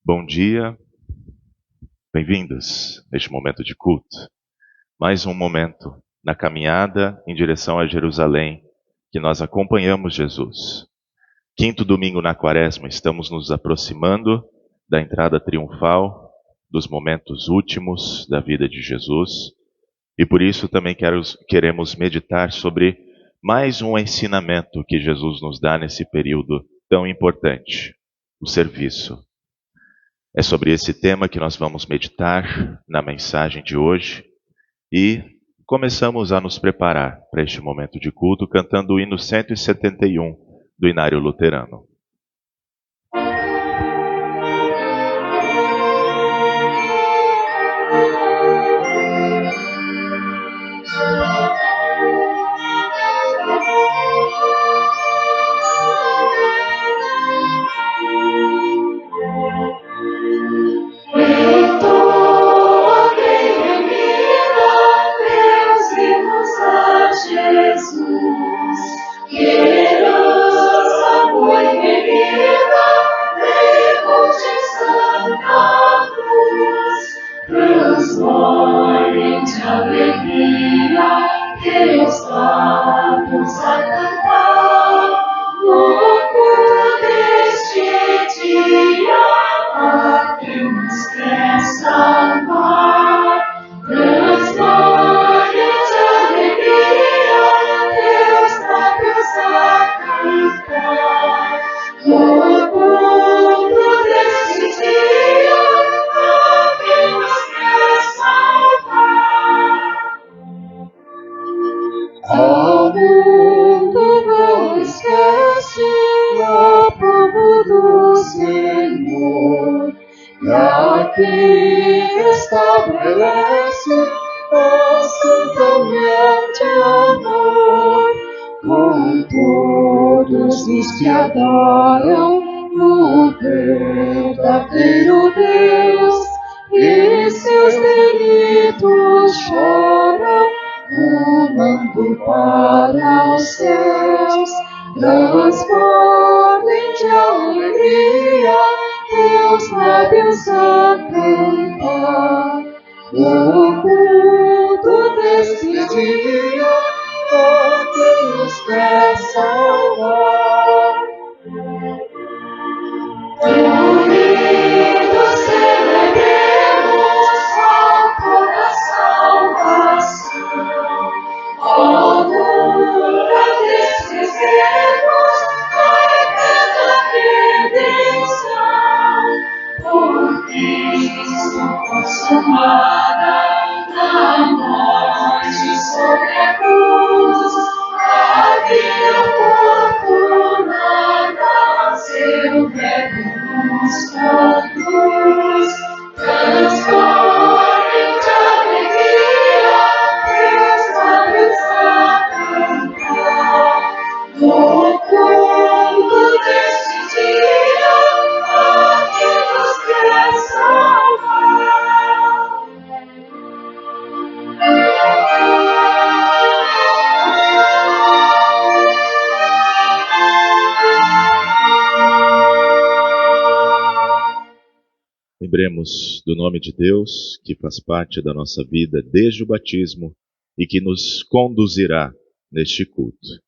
Bom dia, bem-vindos neste momento de culto. Mais um momento na caminhada em direção a Jerusalém, que nós acompanhamos Jesus. Quinto domingo na Quaresma, estamos nos aproximando da entrada triunfal, dos momentos últimos da vida de Jesus, e por isso também queremos meditar sobre mais um ensinamento que Jesus nos dá nesse período tão importante, o serviço. É sobre esse tema que nós vamos meditar na mensagem de hoje e começamos a nos preparar para este momento de culto cantando o hino 171 do Inário Luterano. Que adoram o verdadeiro Deus e seus delitos choram, rumando para os céus, transbordem de alegria teus lábios a cantar. O culto deste dia a quem os quer salvar. Unidos celebremos autor da salvação, ó nunca desprezemos a eterna redenção, por Cristo consumada na morte sobre a cruz, a vida fortunada, seu verbo nos conduz, transbordem de alegria teus lábios a cantar. No culto deste dia, a quem nos quer salvar. Lembremos do nome de Deus, que faz parte da nossa vida desde o batismo e que nos conduzirá neste culto.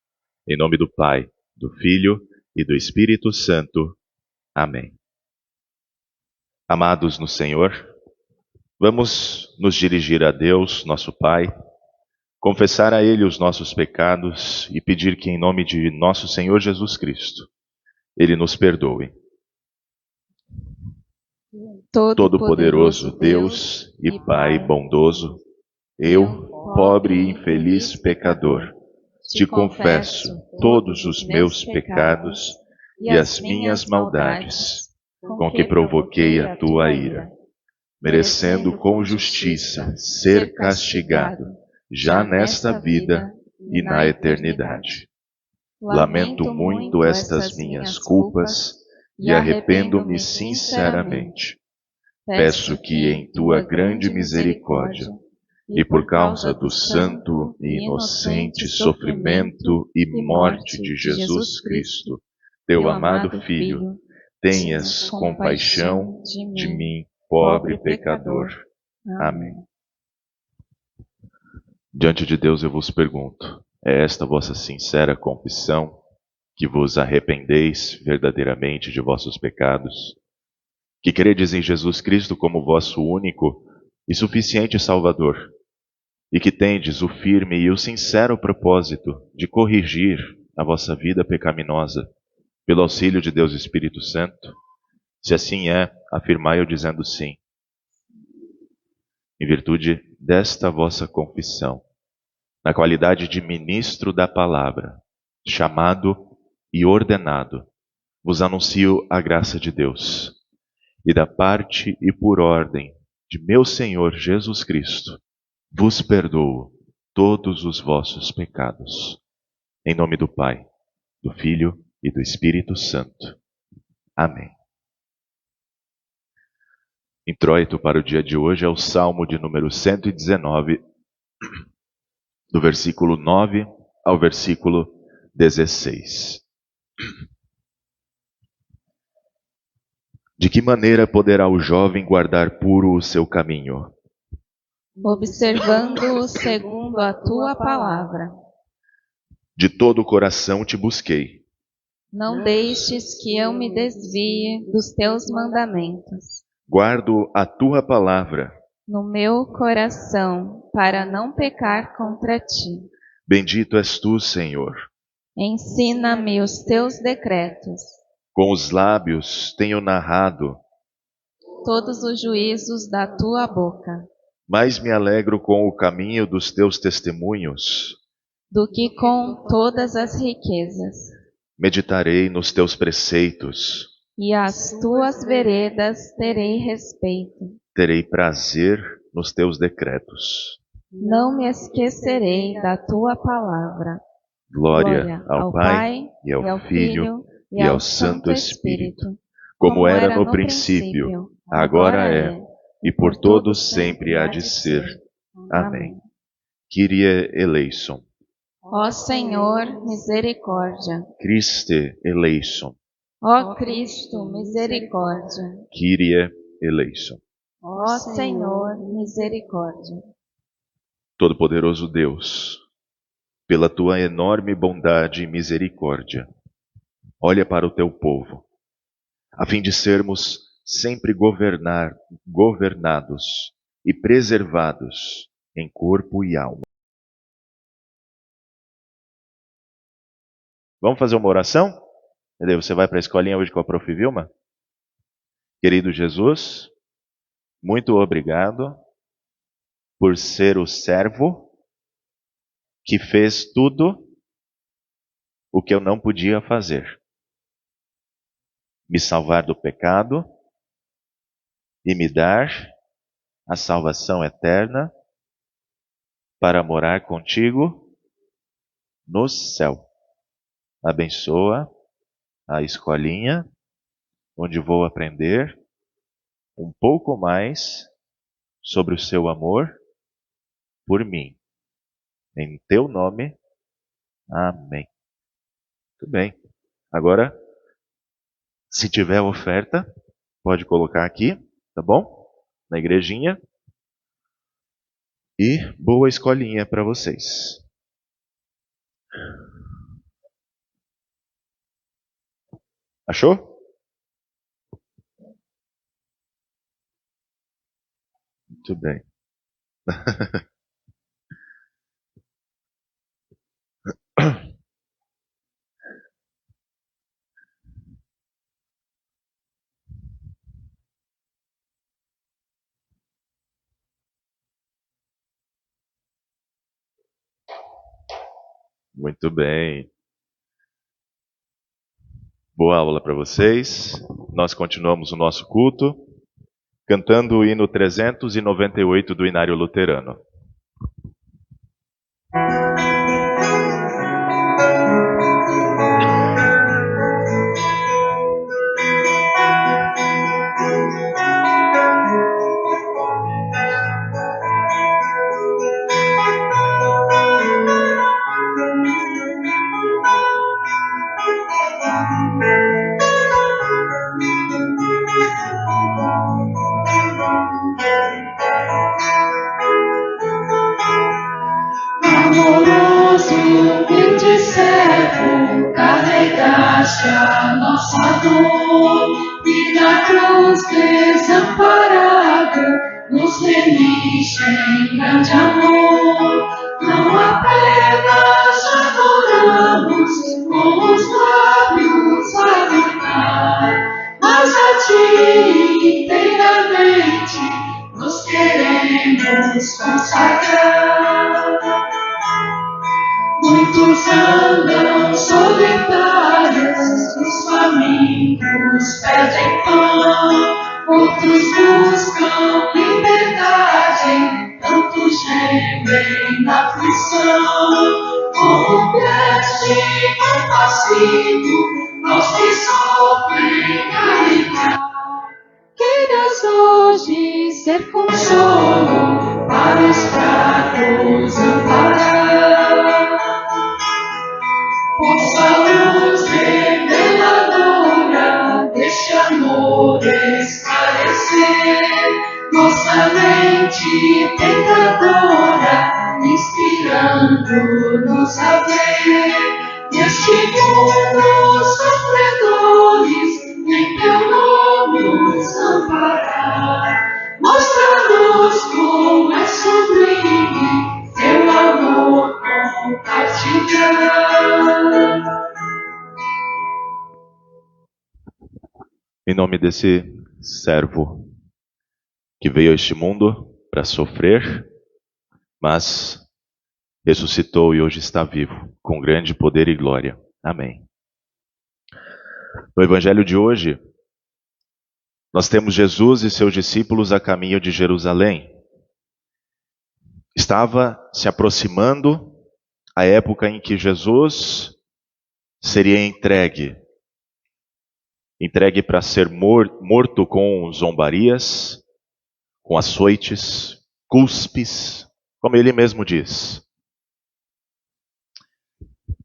Em nome do Pai, do Filho e do Espírito Santo. Amém. Amados no Senhor, vamos nos dirigir a Deus, nosso Pai, confessar a Ele os nossos pecados e pedir que, em nome de nosso Senhor Jesus Cristo, Ele nos perdoe. Todo-Poderoso Deus e Pai bondoso, eu, pobre e infeliz pecador, te confesso todos os meus pecados e as minhas maldades, com que provoquei a tua ira, merecendo com justiça ser castigado, já nesta vida e na eternidade. Lamento muito estas minhas culpas e arrependo-me sinceramente. Peço que, em tua grande misericórdia, e por causa do santo e inocente sofrimento e morte de Jesus Cristo, teu amado Filho, tenhas compaixão de mim, pobre pecador. Amém. Diante de Deus eu vos pergunto, é esta vossa sincera confissão, que vos arrependeis verdadeiramente de vossos pecados, que credes em Jesus Cristo como vosso único e suficiente Salvador, e que tendes o firme e o sincero propósito de corrigir a vossa vida pecaminosa pelo auxílio de Deus Espírito Santo? Se assim é, afirmai-o dizendo sim. Em virtude desta vossa confissão, na qualidade de ministro da palavra, chamado e ordenado, vos anuncio a graça de Deus, e da parte e por ordem de meu Senhor Jesus Cristo, vos perdoo todos os vossos pecados. Em nome do Pai, do Filho e do Espírito Santo. Amém. Introito para o dia de hoje é o Salmo de número 119, do versículo 9 ao versículo 16. De que maneira poderá o jovem guardar puro o seu caminho? Observando-o segundo a tua palavra. De todo o coração te busquei. Não deixes que eu me desvie dos teus mandamentos. Guardo a tua palavra. No meu coração, para não pecar contra ti. Bendito és tu, Senhor. Ensina-me os teus decretos. Com os lábios tenho narrado. Todos os juízos da tua boca. Mais me alegro com o caminho dos teus testemunhos do que com todas as riquezas. Meditarei nos teus preceitos. E às tuas veredas terei respeito. Terei prazer nos teus decretos. Não me esquecerei da tua palavra. Glória ao Pai, e ao Filho, e ao Santo Espírito, como era no princípio, agora é, e por todos sempre há de ser. Amém. Kyrie eleison. Ó Senhor, misericórdia. Christe eleison. Ó Cristo, misericórdia. Kyrie eleison. Ó Senhor, misericórdia. Todo-Poderoso Deus, pela tua enorme bondade e misericórdia, olha para o teu povo, a fim de sermos sempre governados e preservados em corpo e alma. Vamos fazer uma oração? Você vai para a escolinha hoje com a Prof. Vilma? Querido Jesus, muito obrigado por ser o servo que fez tudo o que eu não podia fazer. Me salvar do pecado e me dar a salvação eterna para morar contigo no céu. Abençoa a escolinha, onde vou aprender um pouco mais sobre o seu amor por mim. Em teu nome, amém. Muito bem. Agora, se tiver oferta, pode colocar aqui, tá bom? Na igrejinha. E boa escolinha para vocês. Achou? Muito bem. Muito bem. Boa aula para vocês. Nós continuamos o nosso culto cantando o hino 398 do Inário Luterano. Amoroso, humilde servo, carregaste a nossa dor e na cruz desamparado nos remiste em grande amor. Não apenas adoramos com os lábios a gritar, mas a ti inteiramente nos queremos consagrar. Muitos andam solitários, os famintos pedem pão, outros buscam liberdade, tantos gemem na aflição. Como preste compassivo aos que sofrem caridade, queiras hoje ser consolo para os fracos amparar. Possa a luz reveladora deste amor esclarecer nossa mente pecadora, inspirando-nos a ver neste mundo sofredores, em teu nome nos amparar. Mostra-nos como é sublime teu amor compartilhar. Em nome desse servo que veio a este mundo para sofrer, mas ressuscitou e hoje está vivo, com grande poder e glória. Amém. No evangelho de hoje, nós temos Jesus e seus discípulos a caminho de Jerusalém. Estava se aproximando a época em que Jesus seria entregue para ser morto com zombarias, com açoites, cuspes, como ele mesmo diz.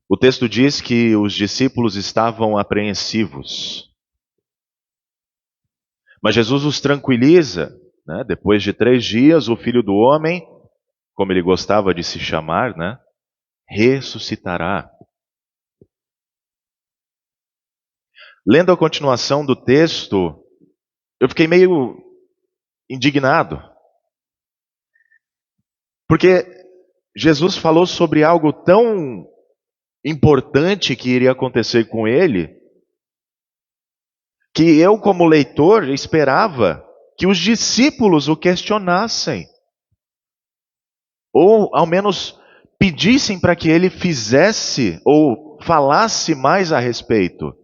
O texto diz que os discípulos estavam apreensivos. Mas Jesus os tranquiliza, né? Depois de 3 dias, o Filho do Homem, como ele gostava de se chamar, né? Ressuscitará. Lendo a continuação do texto, eu fiquei meio indignado. Porque Jesus falou sobre algo tão importante que iria acontecer com ele, que eu, como leitor, esperava que os discípulos o questionassem. Ou, ao menos, pedissem para que ele fizesse ou falasse mais a respeito.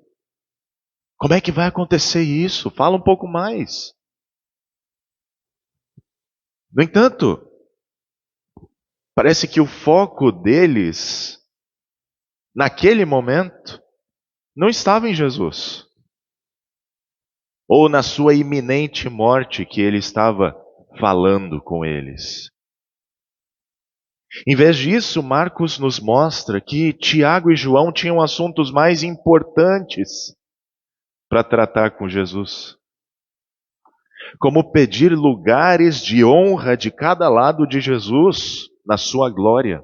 Como é que vai acontecer isso? Fala um pouco mais. No entanto, parece que o foco deles, naquele momento, não estava em Jesus. Ou na sua iminente morte que ele estava falando com eles. Em vez disso, Marcos nos mostra que Tiago e João tinham assuntos mais importantes para tratar com Jesus. Como pedir lugares de honra de cada lado de Jesus na sua glória.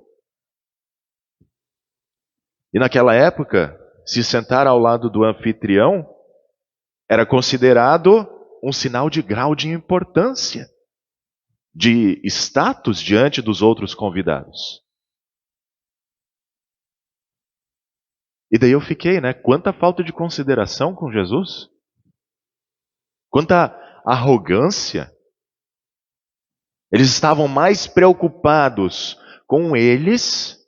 E naquela época, se sentar ao lado do anfitrião era considerado um sinal de grau de importância, de status diante dos outros convidados. E daí eu fiquei, Quanta falta de consideração com Jesus. Quanta arrogância. Eles estavam mais preocupados com eles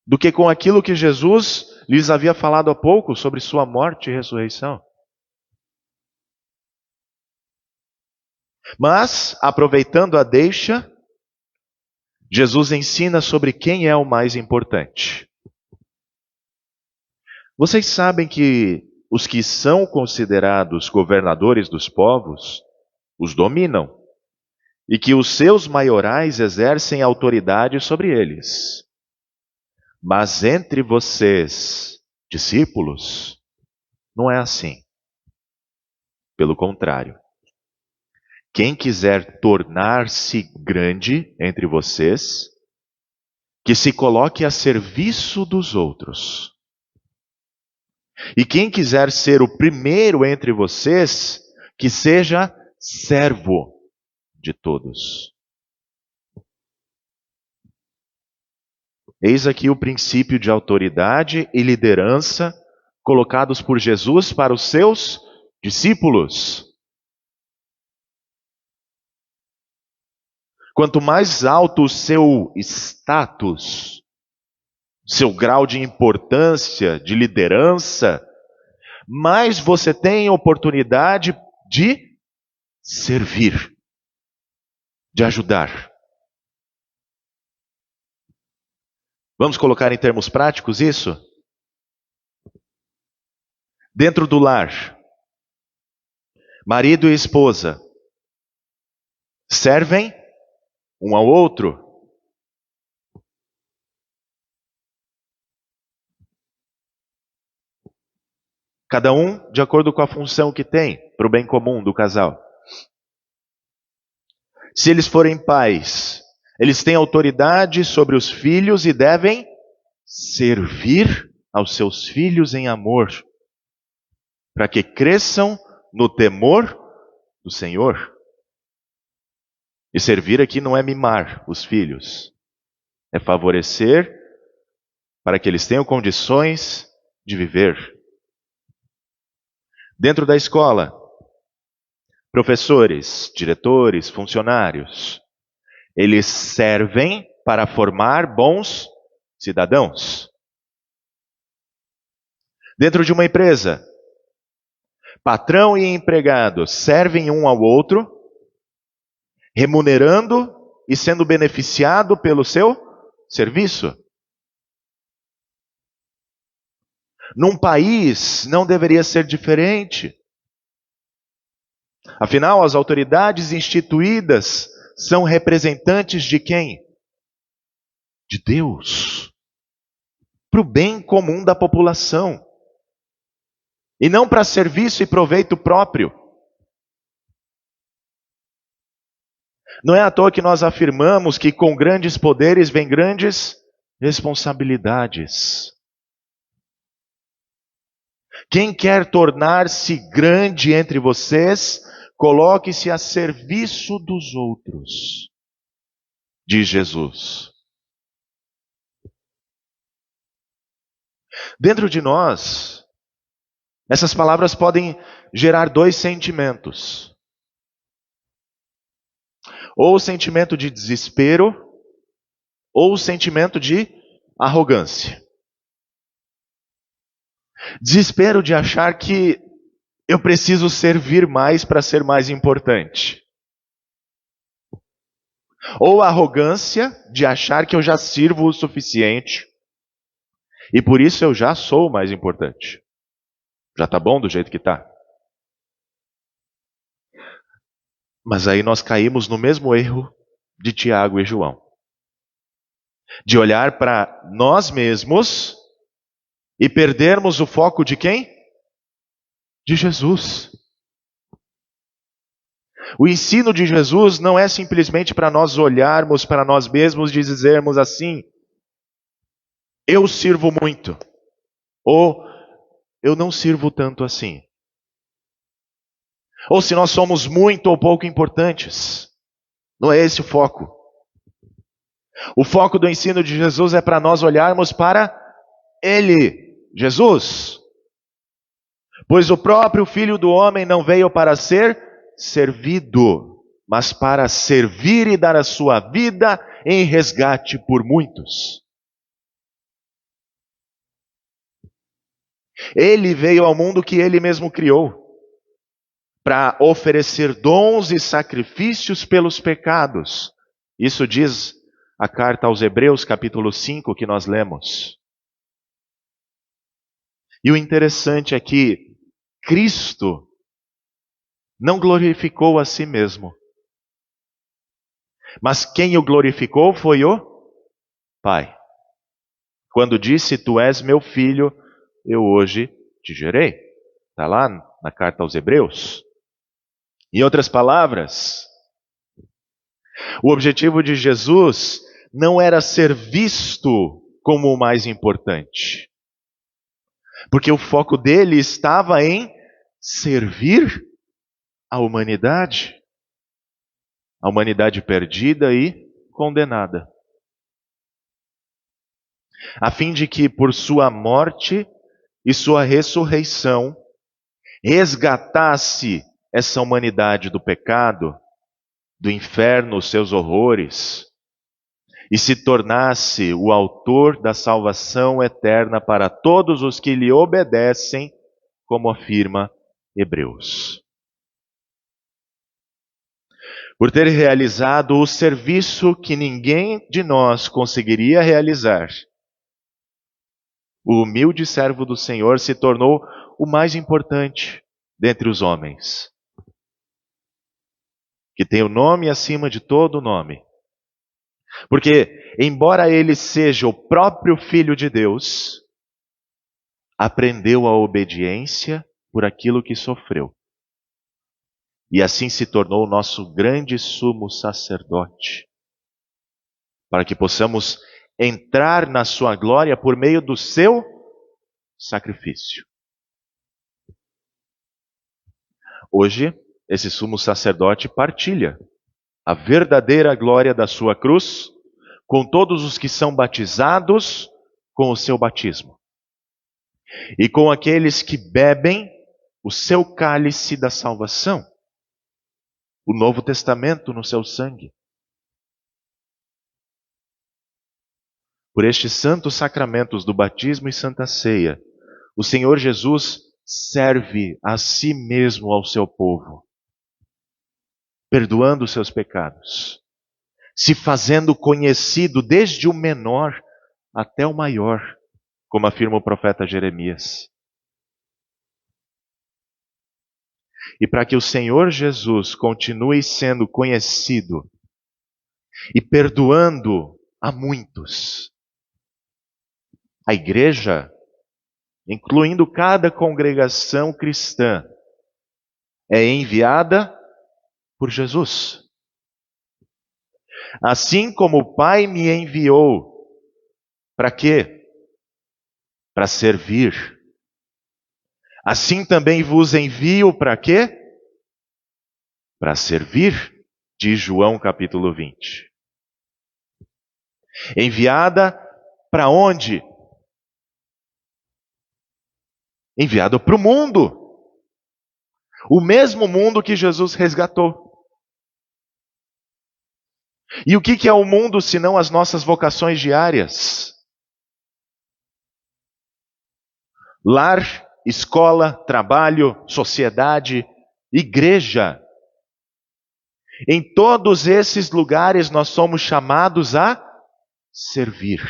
do que com aquilo que Jesus lhes havia falado há pouco sobre sua morte e ressurreição. Mas, aproveitando a deixa, Jesus ensina sobre quem é o mais importante. Vocês sabem que os que são considerados governadores dos povos os dominam e que os seus maiorais exercem autoridade sobre eles. Mas entre vocês, discípulos, não é assim. Pelo contrário. Quem quiser tornar-se grande entre vocês, que se coloque a serviço dos outros. E quem quiser ser o primeiro entre vocês, que seja servo de todos. Eis aqui o princípio de autoridade e liderança colocados por Jesus para os seus discípulos. Quanto mais alto o seu status, seu grau de importância, de liderança, mais você tem oportunidade de servir, de ajudar. Vamos colocar em termos práticos isso? Dentro do lar, marido e esposa servem um ao outro. Cada um de acordo com a função que tem, para o bem comum do casal. Se eles forem pais, eles têm autoridade sobre os filhos e devem servir aos seus filhos em amor, para que cresçam no temor do Senhor. E servir aqui não é mimar os filhos, é favorecer para que eles tenham condições de viver. Dentro da escola, professores, diretores, funcionários, eles servem para formar bons cidadãos. Dentro de uma empresa, patrão e empregado servem um ao outro, remunerando e sendo beneficiado pelo seu serviço. Num país não deveria ser diferente. Afinal, as autoridades instituídas são representantes de quem? De Deus. Para o bem comum da população. E não para serviço e proveito próprio. Não é à toa que nós afirmamos que com grandes poderes vem grandes responsabilidades. Quem quer tornar-se grande entre vocês, coloque-se a serviço dos outros, diz Jesus. Dentro de nós, essas palavras podem gerar dois sentimentos. Ou o sentimento de desespero, ou o sentimento de arrogância. Desespero de achar que eu preciso servir mais para ser mais importante. Ou a arrogância de achar que eu já sirvo o suficiente e por isso eu já sou o mais importante. Já está bom do jeito que está. Mas aí nós caímos no mesmo erro de Tiago e João. De olhar para nós mesmos e perdermos o foco de quem? De Jesus. O ensino de Jesus não é simplesmente para nós olharmos para nós mesmos e dizermos assim: eu sirvo muito, ou eu não sirvo tanto assim. Ou se nós somos muito ou pouco importantes. Não é esse o foco. O foco do ensino de Jesus é para nós olharmos para Ele, Jesus. Pois o próprio Filho do Homem não veio para ser servido, mas para servir e dar a sua vida em resgate por muitos. Ele veio ao mundo que Ele mesmo criou, para oferecer dons e sacrifícios pelos pecados. Isso diz a carta aos Hebreus, capítulo 5, que nós lemos. E o interessante é que Cristo não glorificou a si mesmo. Mas quem o glorificou foi o Pai. Quando disse: tu és meu filho, eu hoje te gerei. Está lá na carta aos Hebreus. Em outras palavras, o objetivo de Jesus não era ser visto como o mais importante. Porque o foco dele estava em servir a humanidade perdida e condenada, a fim de que por sua morte e sua ressurreição resgatasse essa humanidade do pecado, do inferno, os seus horrores, e se tornasse o autor da salvação eterna para todos os que lhe obedecem, como afirma Hebreus. Por ter realizado o serviço que ninguém de nós conseguiria realizar, o humilde servo do Senhor se tornou o mais importante dentre os homens, que tem o nome acima de todo nome. Porque, embora ele seja o próprio Filho de Deus, aprendeu a obediência por aquilo que sofreu. E assim se tornou o nosso grande sumo sacerdote, para que possamos entrar na sua glória por meio do seu sacrifício. Hoje, esse sumo sacerdote partilha a verdadeira glória da sua cruz com todos os que são batizados com o seu batismo, e com aqueles que bebem o seu cálice da salvação, o Novo Testamento no seu sangue. Por estes santos sacramentos do batismo e santa ceia, o Senhor Jesus serve a si mesmo ao seu povo, perdoando os seus pecados, se fazendo conhecido desde o menor até o maior, como afirma o profeta Jeremias. E para que o Senhor Jesus continue sendo conhecido e perdoando a muitos, a igreja, incluindo cada congregação cristã, é enviada por Jesus. Assim como o Pai me enviou, para quê? Para servir. Assim também vos envio para quê? Para servir, diz João capítulo 20. Enviada para onde? Enviado para o mundo. O mesmo mundo que Jesus resgatou. E o que é o mundo senão as nossas vocações diárias? Lar, escola, trabalho, sociedade, igreja. Em todos esses lugares nós somos chamados a servir.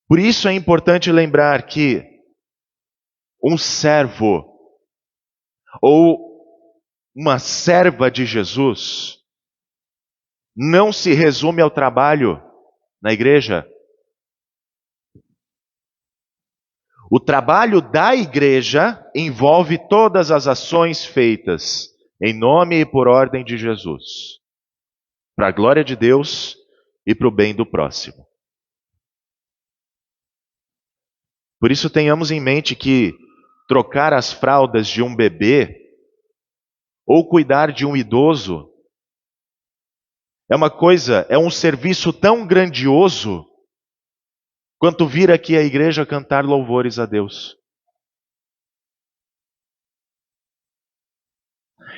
Por isso é importante lembrar que um servo ou uma serva de Jesus não se resume ao trabalho na igreja. O trabalho da igreja envolve todas as ações feitas em nome e por ordem de Jesus, para a glória de Deus e para o bem do próximo. Por isso tenhamos em mente que trocar as fraldas de um bebê ou cuidar de um idoso é um serviço tão grandioso quanto vir aqui à igreja cantar louvores a Deus.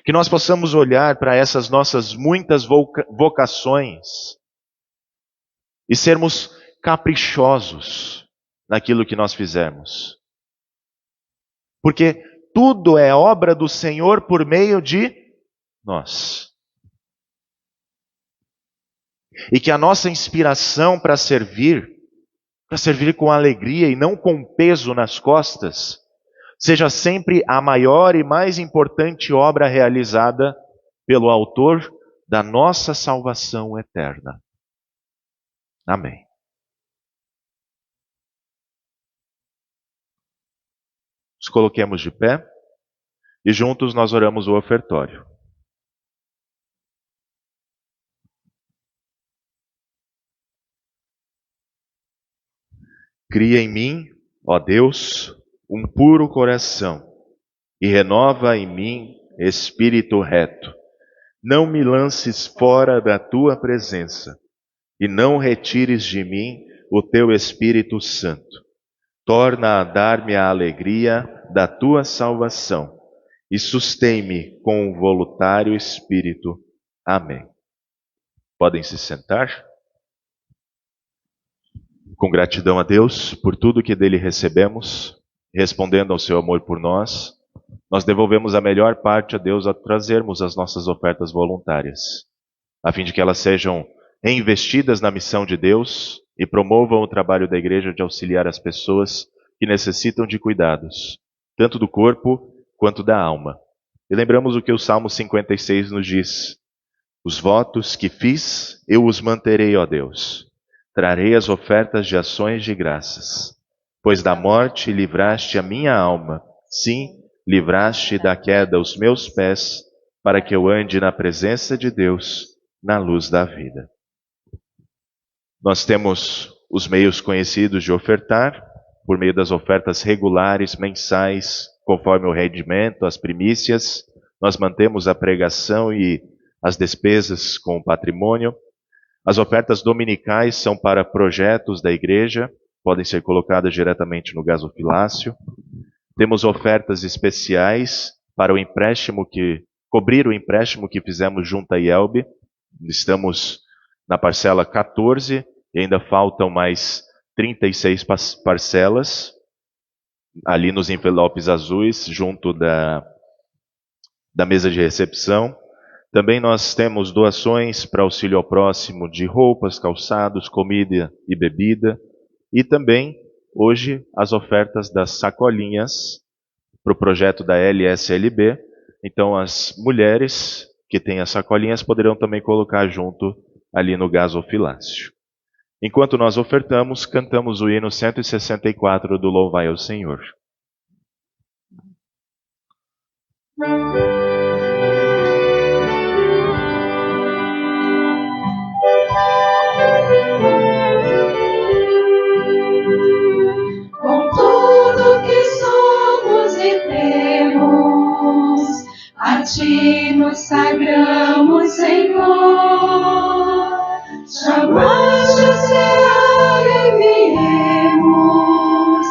Que nós possamos olhar para essas nossas muitas vocações e sermos caprichosos naquilo que nós fizermos. Porque tudo é obra do Senhor por meio de nós. E que a nossa inspiração para servir com alegria e não com peso nas costas, seja sempre a maior e mais importante obra realizada pelo autor da nossa salvação eterna. Amém. Nos coloquemos de pé e juntos nós oramos o ofertório. Cria em mim, ó Deus, um puro coração e renova em mim espírito reto. Não me lances fora da tua presença e não retires de mim o teu Espírito Santo. Torna a dar-me a alegria da tua salvação e sustém-me com um voluntário espírito. Amém. Podem se sentar? Com gratidão a Deus por tudo que dele recebemos, respondendo ao seu amor por nós, nós devolvemos a melhor parte a Deus ao trazermos as nossas ofertas voluntárias, a fim de que elas sejam reinvestidas na missão de Deus e promovam o trabalho da igreja de auxiliar as pessoas que necessitam de cuidados, tanto do corpo quanto da alma. E lembramos o que o Salmo 56 nos diz: os votos que fiz, eu os manterei, ó Deus. Trarei as ofertas de ações de graças. Pois da morte livraste a minha alma, sim, livraste da queda os meus pés, para que eu ande na presença de Deus, na luz da vida. Nós temos os meios conhecidos de ofertar, por meio das ofertas regulares, mensais, conforme o rendimento, as primícias. Nós mantemos a pregação e as despesas com o patrimônio. As ofertas dominicais são para projetos da igreja, podem ser colocadas diretamente no gasofilácio. Temos ofertas especiais para o empréstimo cobrir o empréstimo que fizemos junto à IELB. Estamos na parcela 14 e ainda faltam mais 36 parcelas ali nos envelopes azuis, junto da mesa de recepção. Também nós temos doações para auxílio ao próximo de roupas, calçados, comida e bebida. E também, hoje, as ofertas das sacolinhas para o projeto da LSLB. Então, as mulheres que têm as sacolinhas poderão também colocar junto ali no gasofilácio. Enquanto nós ofertamos, cantamos o hino 164 do Louvai ao Senhor. Com tudo que somos e temos, a Ti nos sagramos, Senhor. Chamaste a seara e viemos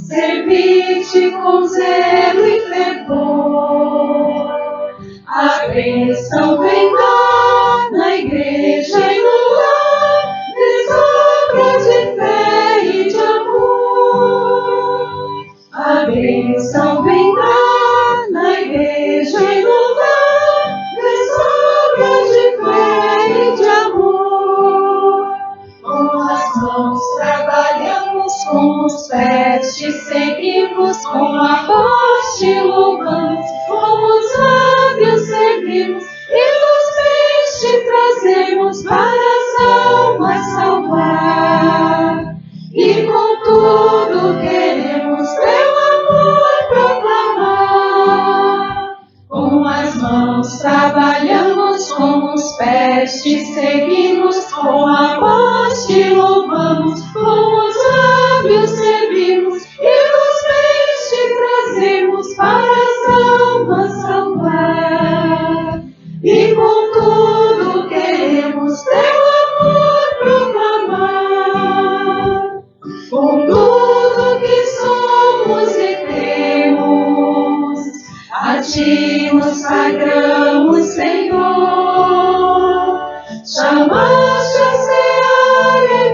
servir-te com zelo e fervor. A bênção vem dar na igreja e no lar, desobra de fé e de amor. A bênção vem dar na igreja e no lar, desobra de fé e de amor. Com as mãos trabalhamos, com os pés te seguimos, com a voz te louvamos, com os lábios servimos e dos bens te trazemos para as almas salvar. E com tudo queremos teu amor proclamar. Com as mãos trabalhamos, com os pés te seguimos, com a voz te louvamos, com os lábios servimos e dos bens te trazemos para as almas salvar. E com tudo queremos teu amor proclamar. Com tudo que somos e temos, a Ti nos sagramos, Senhor. Chamaste a seara e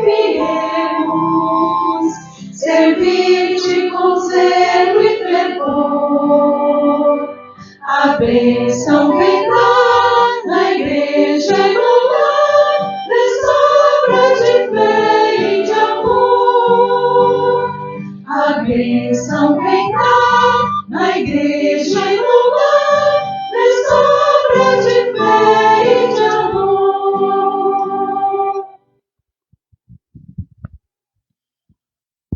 viemos servir-te com zelo e fervor. A bênção vem dar na igreja e no lar, desobra de fé e de amor. A bênção vem dar na igreja e no lar, desobra de fé e de amor.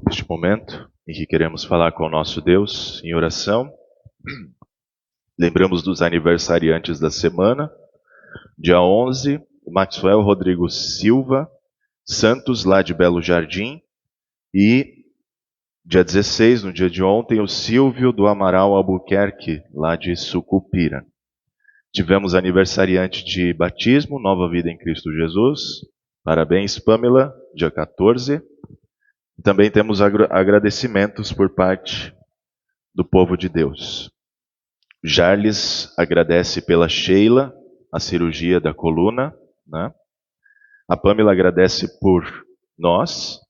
Neste momento em que queremos falar com o nosso Deus em oração, lembramos dos aniversariantes da semana. Dia 11, Maxwell Rodrigo Silva Santos, lá de Belo Jardim, e Dia 16, no dia de ontem, o Silvio do Amaral Albuquerque, lá de Sucupira. Tivemos aniversariante de batismo, Nova Vida em Cristo Jesus. Parabéns, Pamela, dia 14. Também temos agradecimentos por parte do povo de Deus. Jarles agradece pela Sheila, a cirurgia da coluna, né? A Pamela agradece por nós.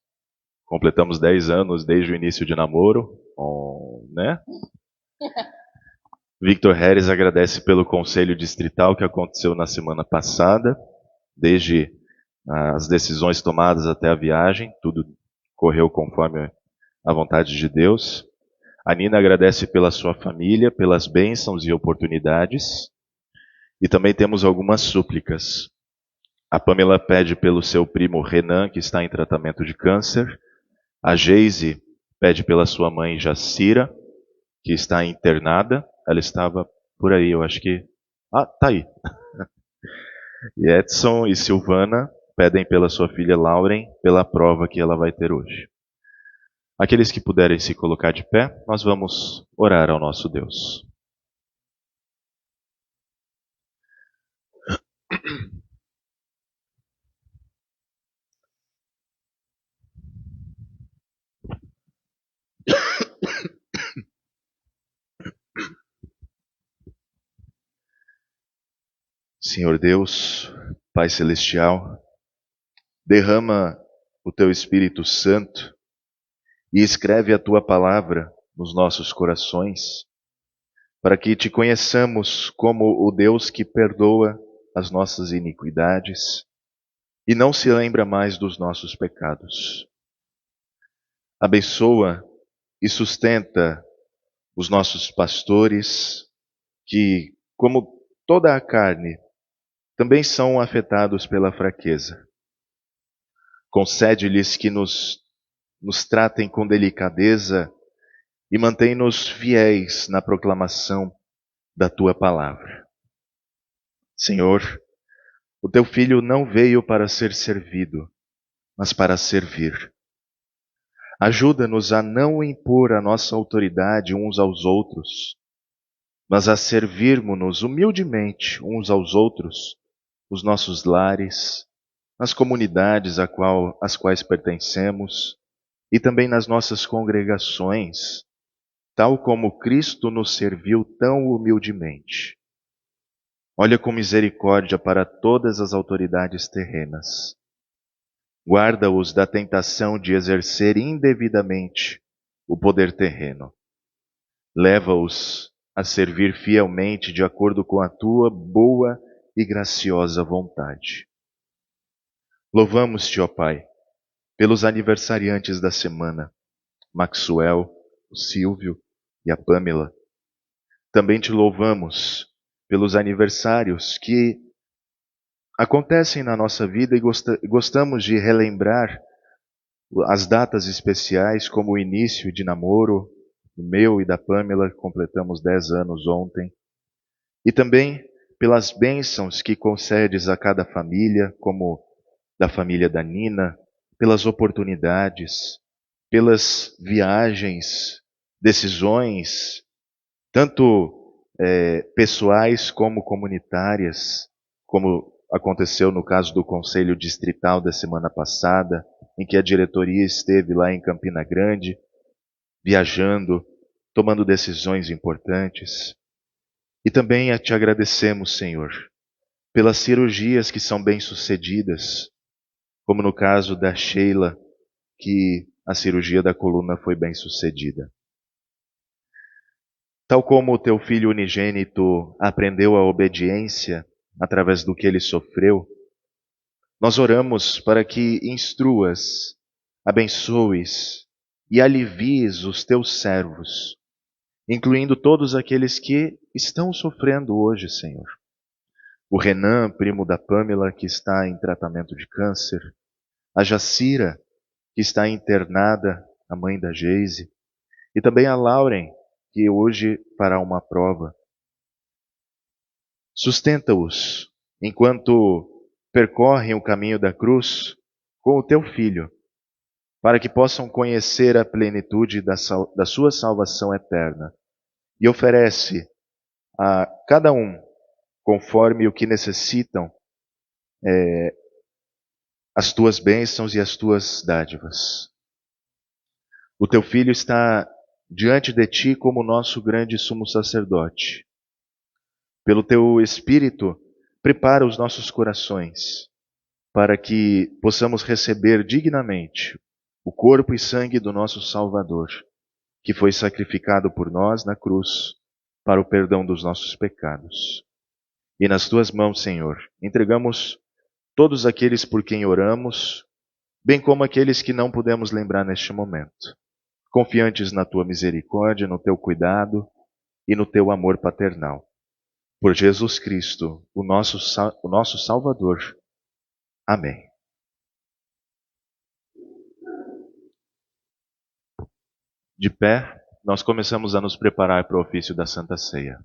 Completamos 10 anos desde o início de namoro, né? Victor Harris agradece pelo conselho distrital que aconteceu na semana passada, desde as decisões tomadas até a viagem, tudo correu conforme a vontade de Deus. A Nina agradece pela sua família, pelas bênçãos e oportunidades. E também temos algumas súplicas. A Pamela pede pelo seu primo Renan, que está em tratamento de câncer. A Geise pede pela sua mãe Jacira, que está internada. Ela estava por aí, eu acho que... Ah, tá aí. E Edson e Silvana pedem pela sua filha Lauren, pela prova que ela vai ter hoje. Aqueles que puderem se colocar de pé, nós vamos orar ao nosso Deus. Senhor Deus, Pai Celestial, derrama o Teu Espírito Santo e escreve a Tua palavra nos nossos corações, para que Te conheçamos como o Deus que perdoa as nossas iniquidades e não se lembra mais dos nossos pecados. Abençoa e sustenta os nossos pastores, que, como toda a carne, também são afetados pela fraqueza. Concede-lhes que nos tratem com delicadeza e mantém-nos fiéis na proclamação da Tua palavra. Senhor, o Teu Filho não veio para ser servido, mas para servir. Ajuda-nos a não impor a nossa autoridade uns aos outros, mas a servirmos-nos humildemente uns aos outros, nos nossos lares, nas comunidades às quais pertencemos e também nas nossas congregações, tal como Cristo nos serviu tão humildemente. Olha com misericórdia para todas as autoridades terrenas. Guarda-os da tentação de exercer indevidamente o poder terreno. Leva-os a servir fielmente de acordo com a Tua boa e graciosa vontade. Louvamos-te, ó Pai, pelos aniversariantes da semana, Maxwell, o Silvio e a Pamela. Também te louvamos pelos aniversários que acontecem na nossa vida e gostamos de relembrar as datas especiais, como o início de namoro, o meu e da Pamela, completamos 10 anos ontem. E também pelas bênçãos que concedes a cada família, como da família da Nina, pelas oportunidades, pelas viagens, decisões, tanto pessoais como comunitárias, como aconteceu no caso do Conselho Distrital da semana passada, em que a diretoria esteve lá em Campina Grande, viajando, tomando decisões importantes. E também te agradecemos, Senhor, pelas cirurgias que são bem-sucedidas, como no caso da Sheila, que a cirurgia da coluna foi bem-sucedida. Tal como o teu filho unigênito aprendeu a obediência através do que ele sofreu, nós oramos para que instruas, abençoes e alivies os teus servos, incluindo todos aqueles que estão sofrendo hoje, Senhor. O Renan, primo da Pamela, que está em tratamento de câncer, a Jacira, que está internada, a mãe da Geise, e também a Lauren, que hoje fará uma prova. Sustenta-os enquanto percorrem o caminho da cruz com o teu filho, para que possam conhecer a plenitude da sua salvação eterna. E oferece a cada um, conforme o que necessitam, as tuas bênçãos e as tuas dádivas. O teu Filho está diante de ti como nosso grande sumo sacerdote. Pelo teu Espírito, prepara os nossos corações, para que possamos receber dignamente o corpo e sangue do nosso Salvador, que foi sacrificado por nós na cruz para o perdão dos nossos pecados. E nas tuas mãos, Senhor, entregamos todos aqueles por quem oramos, bem como aqueles que não pudemos lembrar neste momento, confiantes na tua misericórdia, no teu cuidado e no teu amor paternal. Por Jesus Cristo, o nosso Salvador. Amém. De pé, nós começamos a nos preparar para o ofício da Santa Ceia.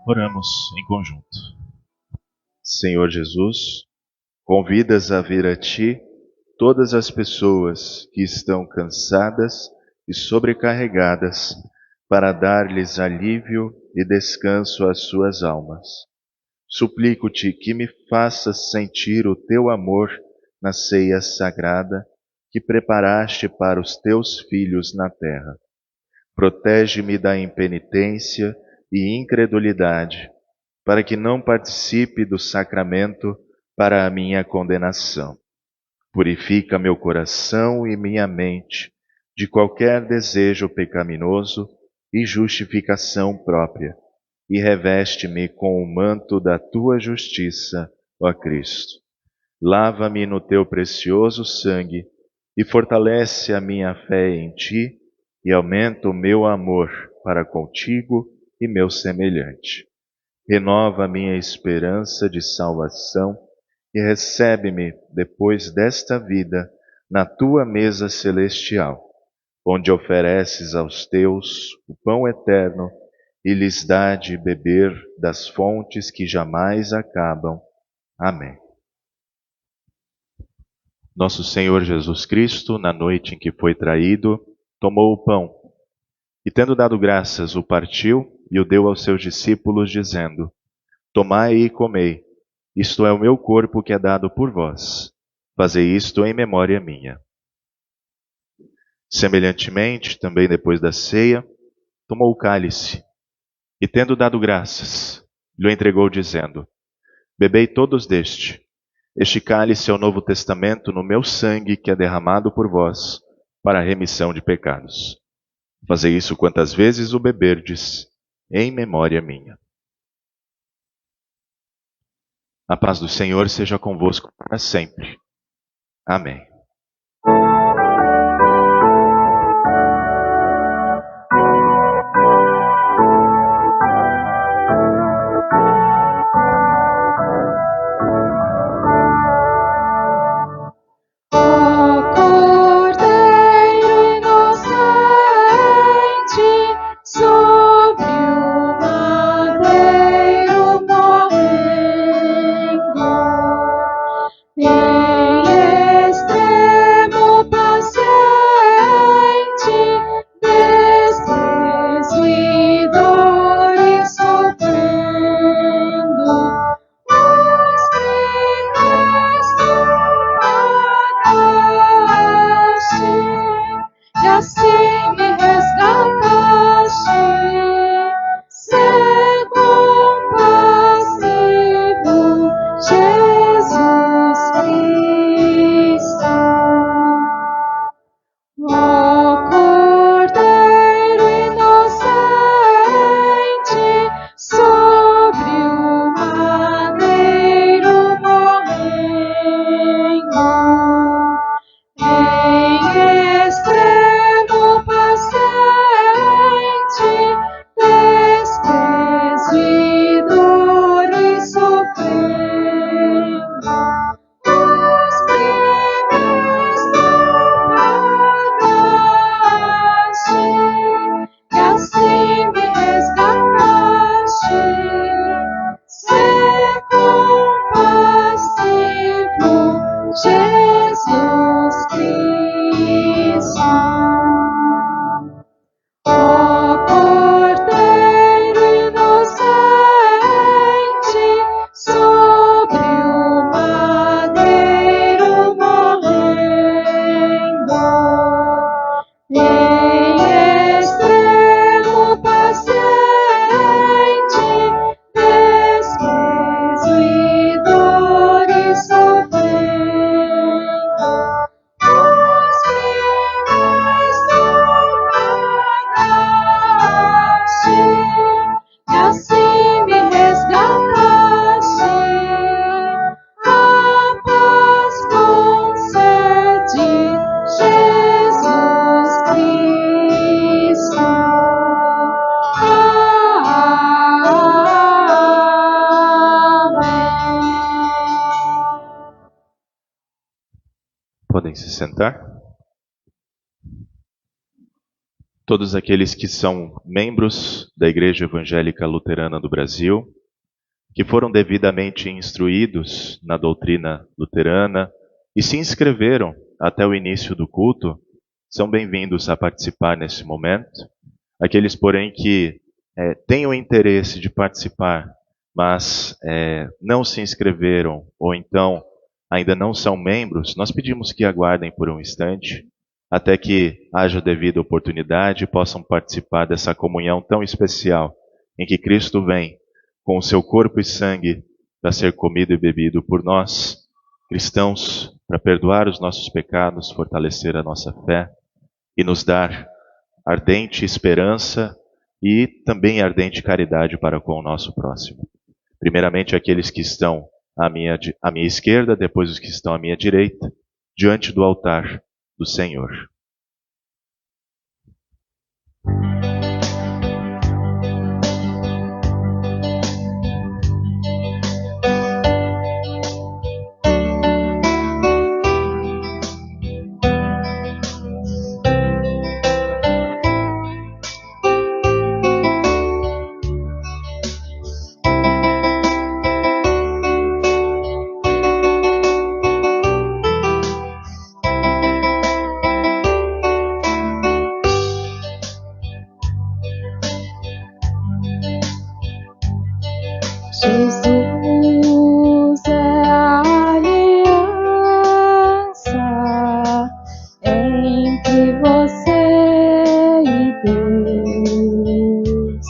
Oramos em conjunto. Senhor Jesus, convidas a vir a Ti todas as pessoas que estão cansadas e sobrecarregadas para dar-lhes alívio e descanso às suas almas. Suplico-te que me faças sentir o Teu amor na ceia sagrada que preparaste para os Teus filhos na terra. Protege-me da impenitência e incredulidade, para que não participe do sacramento para a minha condenação. Purifica meu coração e minha mente de qualquer desejo pecaminoso e justificação própria, e reveste-me com o manto da tua justiça, ó Cristo. Lava-me no teu precioso sangue e fortalece a minha fé em ti e aumenta o meu amor para contigo e meu semelhante. Renova a minha esperança de salvação e recebe-me depois desta vida na tua mesa celestial, onde ofereces aos teus o pão eterno e lhes dá de beber das fontes que jamais acabam. Amém. Nosso Senhor Jesus Cristo, na noite em que foi traído, tomou o pão e, tendo dado graças, o partiu e o deu aos seus discípulos, dizendo: Tomai e comei, isto é o meu corpo que é dado por vós. Fazei isto em memória minha. Semelhantemente, também depois da ceia, tomou o cálice e, tendo dado graças, lhe entregou, dizendo: Bebei todos deste. Este cálice é o novo testamento no meu sangue, que é derramado por vós para a remissão de pecados. Fazei isso quantas vezes o beberdes, em memória minha. A paz do Senhor seja convosco para sempre. Amém. assim me resgataste. Ser compassivo, Jesus Cristo. Ó Cordeiro inocente, sobre o madeiro morrendo, em extremo paciente, desprezo e dor e sofrendo, os crimes tu pagaste, e assim me resgataste. Ser compassivo, Jesus Cristo. Ó Cordeiro inocente, sobre o madeiro morrendo, em extremo paciente, desprezo e dor e sofrendo, os crimes tu pagaste, e assim me resgataste. A paz concede, Jesus Cristo. Amém. Podem se sentar. Todos aqueles que são membros da Igreja Evangélica Luterana do Brasil, que foram devidamente instruídos na doutrina luterana e se inscreveram até o início do culto, são bem-vindos a participar nesse momento. Aqueles, porém, que têm o interesse de participar, mas não se inscreveram ou então ainda não são membros, nós pedimos que aguardem por um instante, até que haja devida oportunidade e possam participar dessa comunhão tão especial, em que Cristo vem com o seu corpo e sangue para ser comido e bebido por nós, cristãos, para perdoar os nossos pecados, fortalecer a nossa fé e nos dar ardente esperança e também ardente caridade para com o nosso próximo. Primeiramente aqueles que estão à minha esquerda, depois os que estão à minha direita, diante do altar do Senhor. Jesus é a aliança entre você e Deus.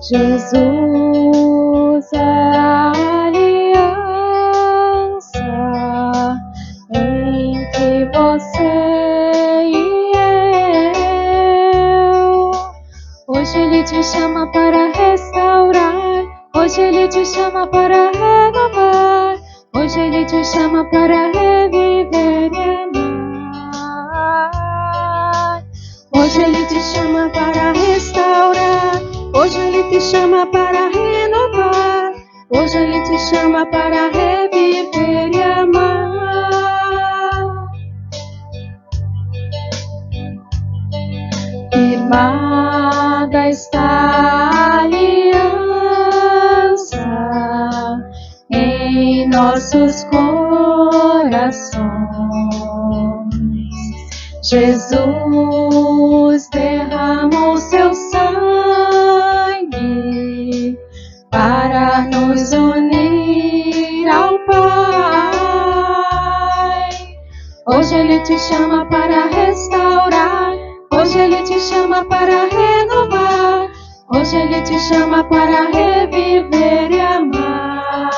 Jesus é a aliança entre você e eu. Hoje Ele te chama para restaurar. Hoje Ele te chama para renovar. Hoje Ele te chama para reviver e amar. Hoje Ele te chama para restaurar. Hoje Ele te chama para renovar. Hoje Ele te chama para reviver e amar. Firmada está a aliança em nossos corações. Jesus derramou seu sangue para nos unir ao Pai. Hoje Ele te chama para restaurar. Ele te chama para renovar. Hoje Ele te chama para reviver e amar.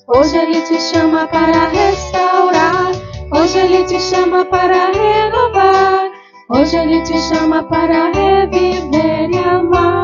Hoje Ele te chama para restaurar. Hoje Ele te chama para renovar. Hoje Ele te chama para reviver e amar.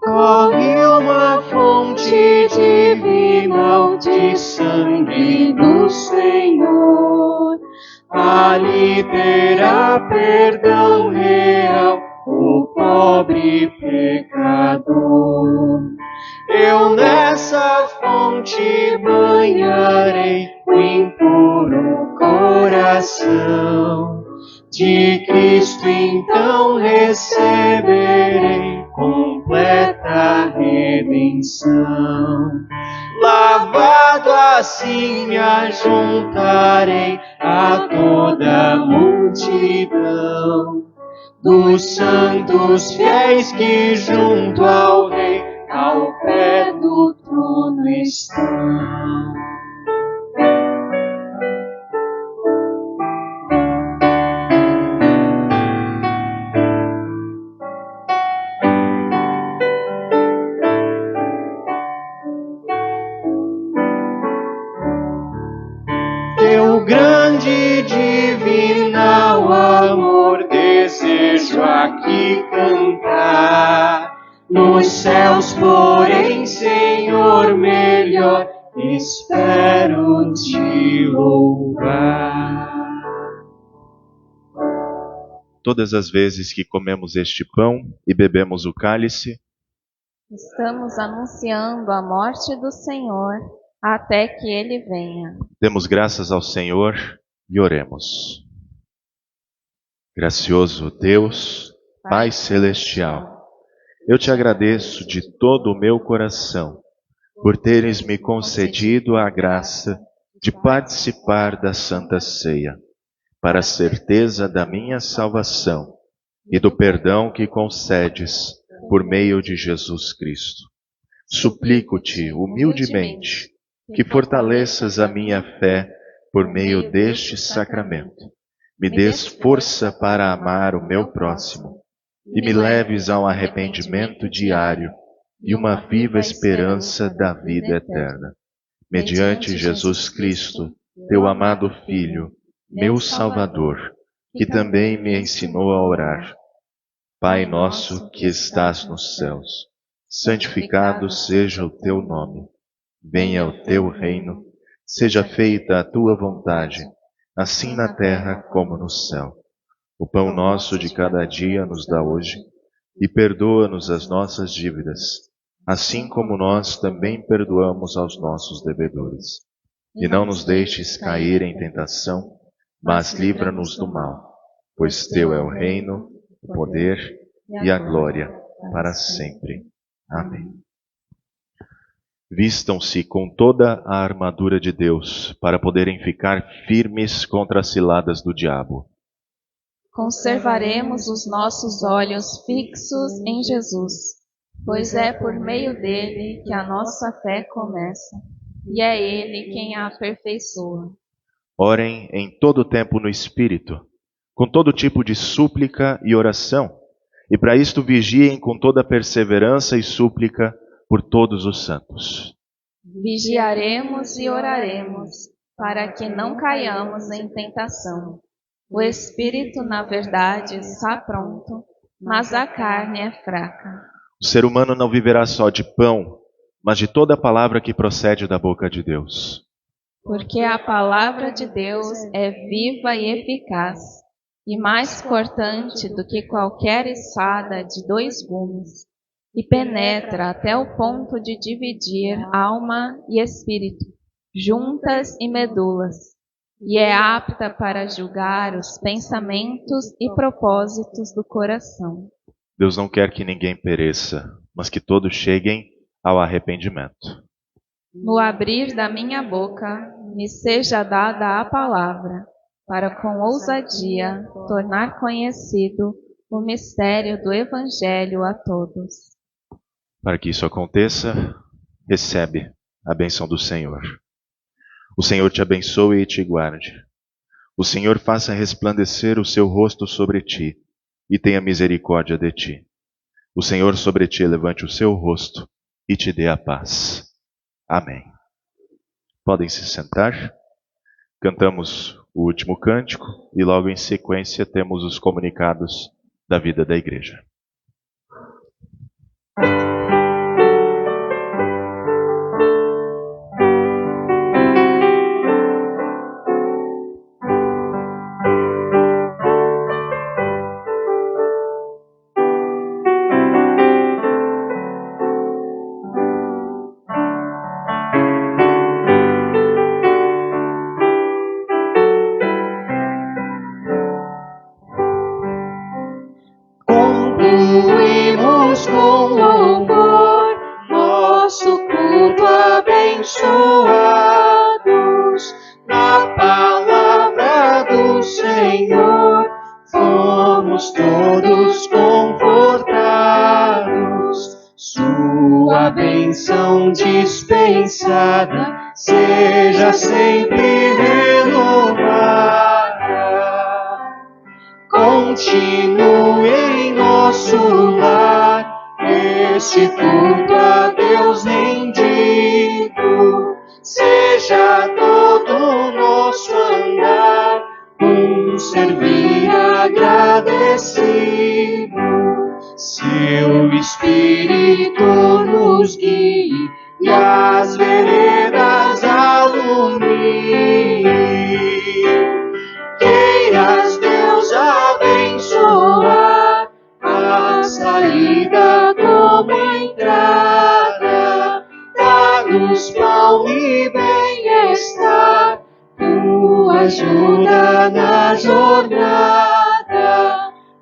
Corre uma fonte divina de sangue do Senhor, ali terá perdão real o pobre pecador. Eu nessa fonte banharei o impuro coração, de Cristo então receberei completa redenção. Lavado assim me ajuntarei a toda a multidão dos santos fiéis que junto ao Rei ao pé do trono estão. Teu grande divinal amor desejo aqui cantar. Nos céus, porém, Senhor, melhor espero te louvar. todas as vezes que comemos este pão e bebemos o cálice, estamos anunciando a morte do Senhor até que Ele venha. demos graças ao Senhor e oremos. Gracioso Deus, Pai Celestial, eu te agradeço de todo o meu coração por teres me concedido a graça de participar da Santa Ceia, para a certeza da minha salvação e do perdão que concedes por meio de Jesus Cristo. Suplico-te humildemente que fortaleças a minha fé por meio deste sacramento. Me des força para amar o meu próximo e me leves ao arrependimento diário e uma viva esperança da vida eterna. Mediante Jesus Cristo, teu amado Filho, meu Salvador, que também me ensinou a orar. Pai nosso que estás nos céus, santificado seja o teu nome. Venha o teu reino, seja feita a tua vontade, assim na terra como no céu. O pão nosso de cada dia nos dá hoje, e perdoa-nos as nossas dívidas, assim como nós também perdoamos aos nossos devedores. E não nos deixes cair em tentação, mas livra-nos do mal, pois teu é o reino, o poder e a glória para sempre. Amém. Vistam-se com toda a armadura de Deus para poderem ficar firmes contra as ciladas do diabo. Conservaremos os nossos olhos fixos em Jesus, pois é por meio dele que a nossa fé começa, e é ele quem a aperfeiçoa. Orem em todo tempo no Espírito, com todo tipo de súplica e oração, e para isto vigiem com toda perseverança e súplica por todos os santos. Vigiaremos e oraremos, para que não caiamos em tentação. O espírito, na verdade, está pronto, mas a carne é fraca. O ser humano não viverá só de pão, mas de toda a palavra que procede da boca de Deus. Porque a palavra de Deus é viva e eficaz, e mais cortante do que qualquer espada de 2 gumes, e penetra até o ponto de dividir alma e espírito, juntas e medulas, e é apta para julgar os pensamentos e propósitos do coração. Deus não quer que ninguém pereça, mas que todos cheguem ao arrependimento. No abrir da minha boca, me seja dada a palavra, para com ousadia tornar conhecido o mistério do Evangelho a todos. Para que isso aconteça, recebe a bênção do Senhor. O Senhor te abençoe e te guarde. O Senhor faça resplandecer o seu rosto sobre ti e tenha misericórdia de ti. O Senhor sobre ti levante o seu rosto e te dê a paz. Amém. Podem se sentar. Cantamos o último cântico e logo em sequência temos os comunicados da vida da igreja. Concluímos com louvor nosso culto abençoados na palavra do Senhor. Fomos todos confortados, sua bênção dispensada seja sempre renovada. Continue em nosso lar este culto a Deus rendido. Seja todo o nosso andar um servir agradecido. Seu Espírito nos guie e as veredas alumie. Queiras Deus abençoar luz, pão e bem-estar, tua ajuda na jornada.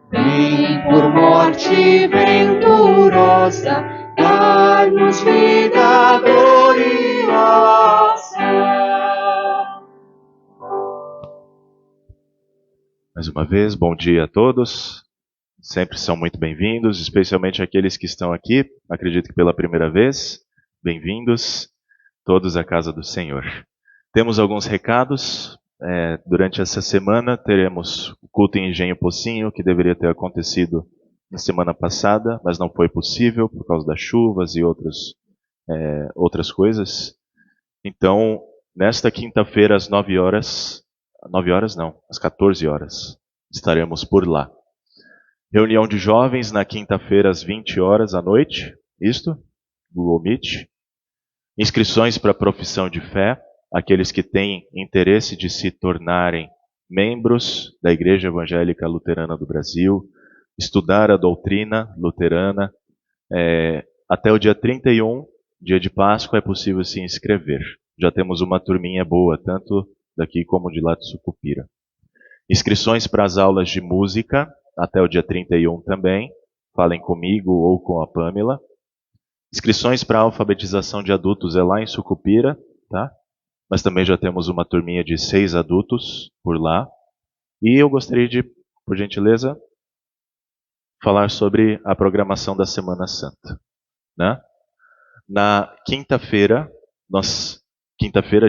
Vem por morte venturosa, dar-nos vida gloriosa. Mais uma vez, bom dia a todos. Sempre são muito bem-vindos, especialmente aqueles que estão aqui, acredito que pela primeira vez. Bem-vindos todos à casa do Senhor. Temos alguns recados. Durante essa semana teremos o culto em Engenho Pocinho, que deveria ter acontecido na semana passada, mas não foi possível por causa das chuvas e outras coisas. Então, nesta quinta-feira, às 9 horas, 9 horas não, às 14 horas, estaremos por lá. Reunião de jovens na quinta-feira, às 20 horas à noite, isto, Google Meet. Inscrições para a profissão de fé, aqueles que têm interesse de se tornarem membros da Igreja Evangélica Luterana do Brasil, estudar a doutrina luterana. Até o dia 31, dia de Páscoa, é possível se inscrever. Já temos uma turminha boa, tanto daqui como de lá de Sucupira. Inscrições para as aulas de música, até o dia 31 também. Falem comigo ou com a Pamela. Inscrições para a alfabetização de adultos é lá em Sucupira, tá? Mas também já temos uma turminha de 6 adultos por lá. E eu gostaria de, por gentileza, falar sobre a programação da Semana Santa, né? Na quinta-feira,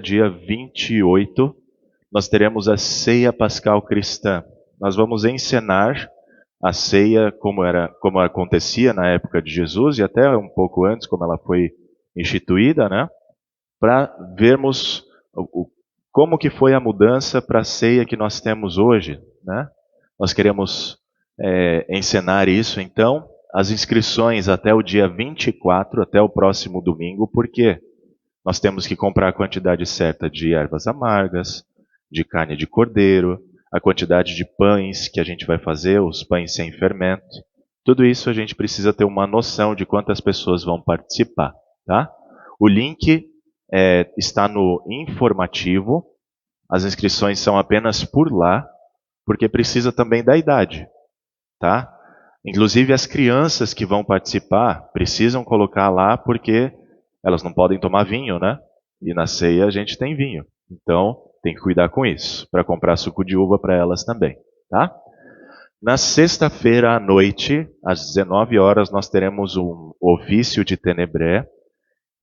dia 28, nós teremos a Ceia Pascal Cristã. Nós vamos encenar a ceia como acontecia na época de Jesus e até um pouco antes, como ela foi instituída, né? Para vermos como que foi a mudança para a ceia que nós temos hoje, né? Nós queremos encenar isso, então, as inscrições até o dia 24, até o próximo domingo, porque nós temos que comprar a quantidade certa de ervas amargas, de carne de cordeiro, a quantidade de pães que a gente vai fazer, os pães sem fermento. Tudo isso a gente precisa ter uma noção de quantas pessoas vão participar, tá? O link está no informativo. As inscrições são apenas por lá, porque precisa também da idade, tá? Inclusive as crianças que vão participar precisam colocar lá, porque elas não podem tomar vinho, né? E na ceia a gente tem vinho. Então, tem que cuidar com isso, para comprar suco de uva para elas também, tá? Na sexta-feira à noite, às 19 horas, nós teremos um ofício de Tenebré.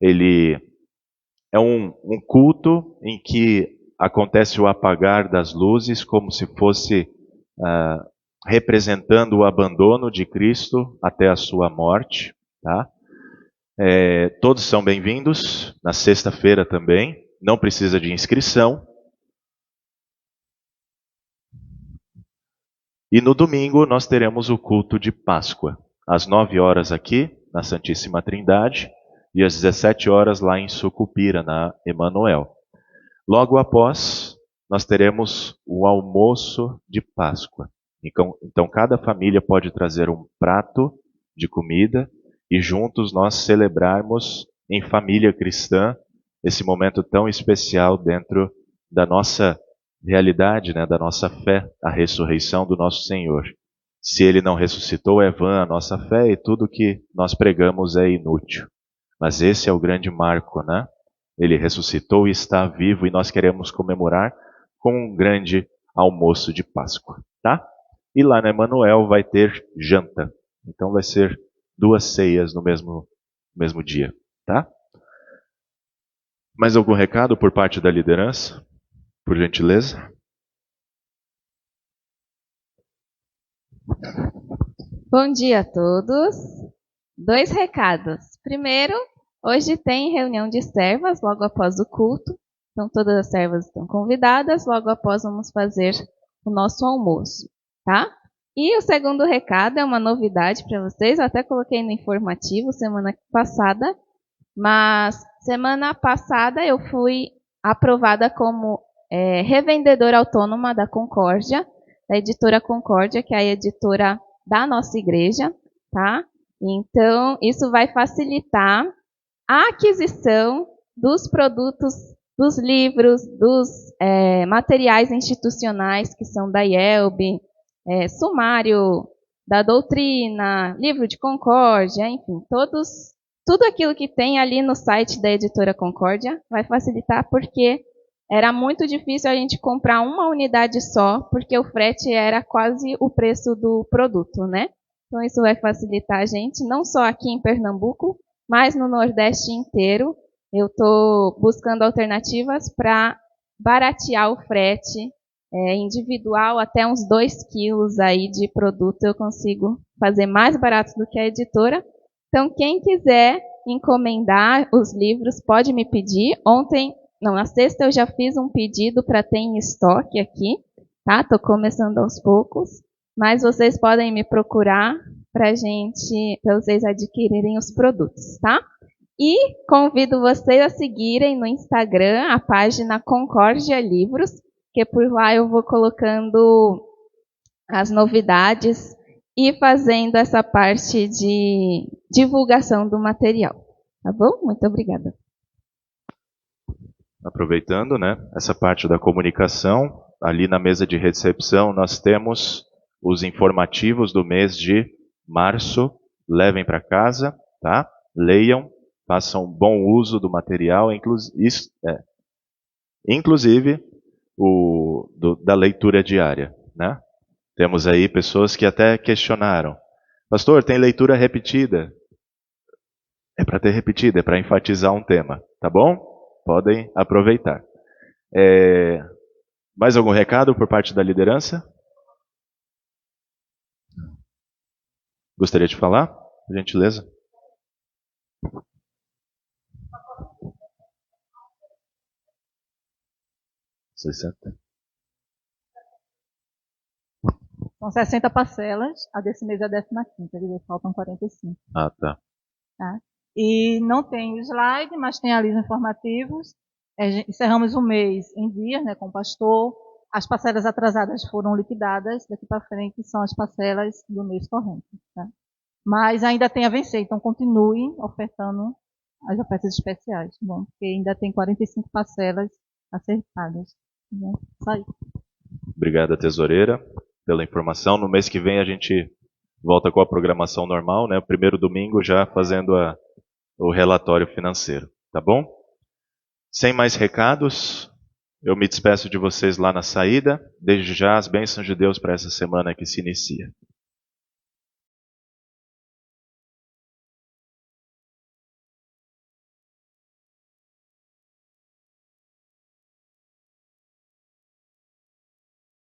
Ele é um culto em que acontece o apagar das luzes, como se fosse representando o abandono de Cristo até a sua morte, tá? Todos são bem-vindos, na sexta-feira também, não precisa de inscrição. E no domingo nós teremos o culto de Páscoa, às 9 horas aqui, na Santíssima Trindade, e às 17 horas lá em Sucupira, na Emanuel. Logo após, nós teremos o almoço de Páscoa. Então cada família pode trazer um prato de comida e juntos nós celebrarmos em família cristã esse momento tão especial dentro da nossa realidade, né, da nossa fé, a ressurreição do nosso Senhor. Se Ele não ressuscitou, é vã a nossa fé e tudo que nós pregamos é inútil. Mas esse é o grande marco, né? Ele ressuscitou e está vivo e nós queremos comemorar com um grande almoço de Páscoa, tá? E lá na Emanuel vai ter janta. Então vai ser 2 ceias no mesmo dia, tá? Mais algum recado por parte da liderança? Por gentileza. Bom dia a todos. 2 recados. Primeiro, hoje tem reunião de servas logo após o culto. Então todas as servas estão convidadas. Logo após vamos fazer o nosso almoço, tá? E o segundo recado é uma novidade para vocês. Eu até coloquei no informativo semana passada. Mas semana passada eu fui aprovada como revendedora autônoma da Concórdia, da editora Concórdia, que é a editora da nossa igreja, tá? Então, isso vai facilitar a aquisição dos produtos, dos livros, dos materiais institucionais que são da IELB, sumário da doutrina, livro de Concórdia, enfim, tudo aquilo que tem ali no site da Editora Concórdia vai facilitar, porque era muito difícil a gente comprar uma unidade só, porque o frete era quase o preço do produto, né? Então isso vai facilitar a gente, não só aqui em Pernambuco, mas no Nordeste inteiro. Eu estou buscando alternativas para baratear o frete individual, até uns 2 quilos aí de produto eu consigo fazer mais barato do que a editora. Então, quem quiser encomendar os livros, pode me pedir. Na sexta eu já fiz um pedido para ter em estoque aqui, tá? Estou começando aos poucos, mas vocês podem me procurar para vocês adquirirem os produtos, tá? E convido vocês a seguirem no Instagram a página Concórdia Livros, que por lá eu vou colocando as novidades e fazendo essa parte de divulgação do material. Tá bom? Muito obrigada. Aproveitando, né, essa parte da comunicação, ali na mesa de recepção nós temos os informativos do mês de março. Levem para casa, tá? Leiam, façam bom uso do material, inclusive da leitura diária, né? Temos aí pessoas que até questionaram: pastor, tem leitura repetida? É para ter repetida, é para enfatizar um tema, tá bom? Podem aproveitar. Mais algum recado por parte da liderança? Gostaria de falar, por gentileza? São 60 parcelas, a desse mês é a 15ª, quer dizer, faltam 45. Ah, tá. E não tem o slide, mas tem ali os informativos. Encerramos o mês em dias, né, com o pastor. As parcelas atrasadas foram liquidadas, daqui para frente são as parcelas do mês corrente. Tá? Mas ainda tem a vencer, então continuem ofertando as ofertas especiais, bom, porque ainda tem 45 parcelas acertadas. Né? Só isso. Obrigado, tesoureira, pela informação. No mês que vem a gente volta com a programação normal, né? O primeiro domingo já fazendo o relatório financeiro, tá bom? Sem mais recados, eu me despeço de vocês lá na saída. Desde já, as bênçãos de Deus para essa semana que se inicia.